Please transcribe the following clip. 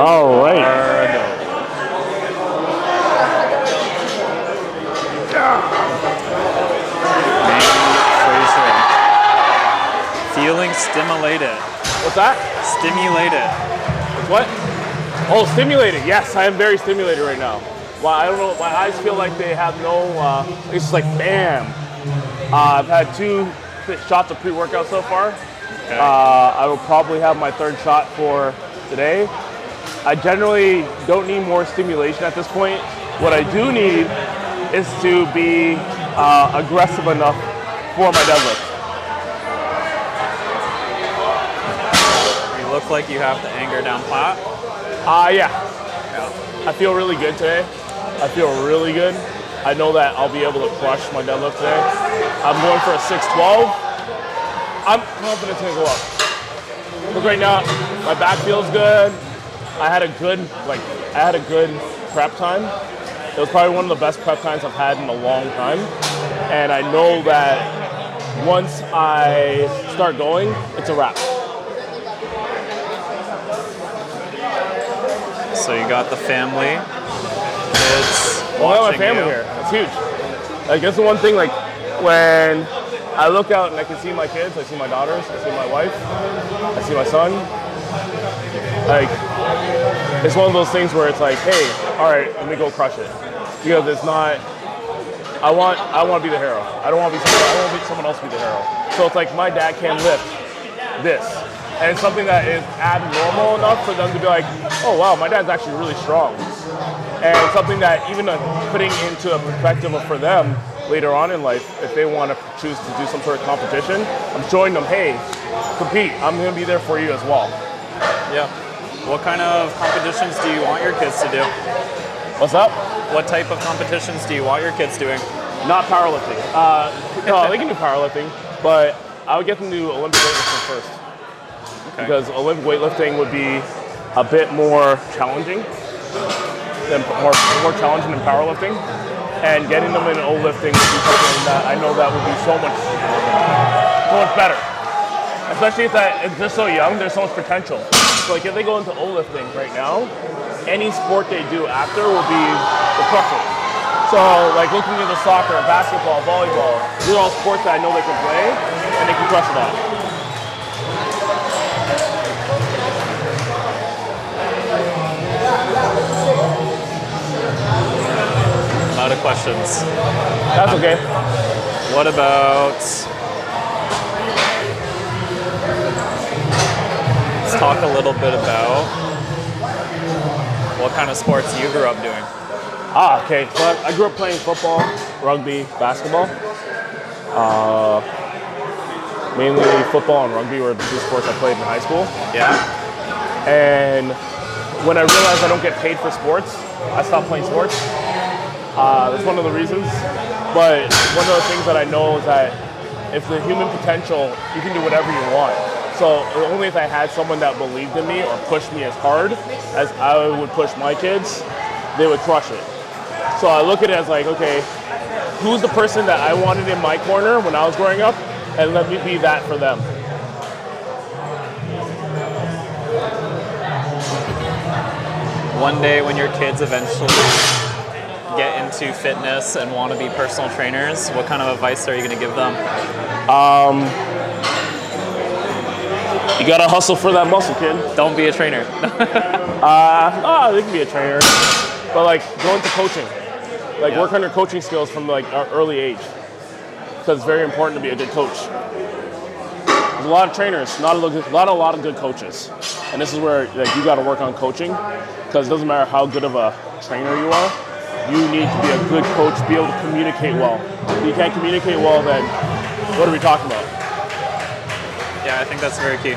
All right. Feeling stimulated. What's that? Stimulated. What? Oh, stimulated. Yes, I am very stimulated right now. Well, I don't know. My eyes feel like they have no. It's just like bam. I've had 2 shots of pre-workout so far. Okay. I will probably have my 3rd shot for today. I generally don't need more stimulation at this point. What I do need is to be aggressive enough for my deadlift. You look like you have the anger down pat. Yeah. I feel really good today. I feel really good. I know that I'll be able to crush my deadlift today. I'm going for a 612. I'm confident it's gonna go up. But right now, my back feels good. I had a good prep time. It was probably one of the best prep times I've had in a long time. And I know that once I start going, it's a wrap. So you got the family, kids. Well, I have my family here. It's huge. Like, that's the one thing, like, when I look out and I can see my kids, I see my daughters, I see my wife, I see my son. Like, it's one of those things where it's like, hey, all right, let me go crush it. Because it's not, I want to be the hero. I don't want to be someone else be the hero. So it's like my dad can lift this. And it's something that is abnormal enough for them to be like, oh wow, my dad's actually really strong. And something that even putting into a perspective for them later on in life, if they want to choose to do some sort of competition, I'm showing them, hey, compete. I'm going to be there for you as well. Yeah. What kind of competitions do you want your kids to do? What's up? What type of competitions do you want your kids doing? Not powerlifting. No, they can do powerlifting, but I would get them to do Olympic weightlifting first. Okay. Because Olympic weightlifting would be a bit more challenging than more challenging than powerlifting, and getting them in lifting would be something that I know that would be so much better. Especially if they're so young, there's so much potential. So like if they go into lifting right now, any sport they do after will be the crusher. So like looking into soccer, basketball, volleyball, these are all sports that I know they can play and they can crush it at. A lot of questions. That's okay. What about, let's talk a little bit about what kind of sports you grew up doing. Okay. So I grew up playing football, rugby, basketball. Mainly football and rugby were the 2 sports I played in high school. Yeah. And when I realized I don't get paid for sports, I stopped playing sports. That's one of the reasons. But one of the things that I know is that if the human potential, you can do whatever you want. So only if I had someone that believed in me or pushed me as hard as I would push my kids, they would crush it. So I look at it as like, okay, who's the person that I wanted in my corner when I was growing up, and let me be that for them. One day when your kids eventually get into fitness and want to be personal trainers, what kind of advice are you going to give them? You gotta hustle for that muscle, kid. Don't be a trainer. They can be a trainer, but like go into coaching, like work on your coaching skills from like an early age, because it's very important to be a good coach. There's a lot of trainers, not a lot of good coaches, and this is where like you got to work on coaching, because it doesn't matter how good of a trainer you are, you need to be a good coach, be able to communicate well. If you can't communicate well, then what are we talking about? Yeah, I think that's very key.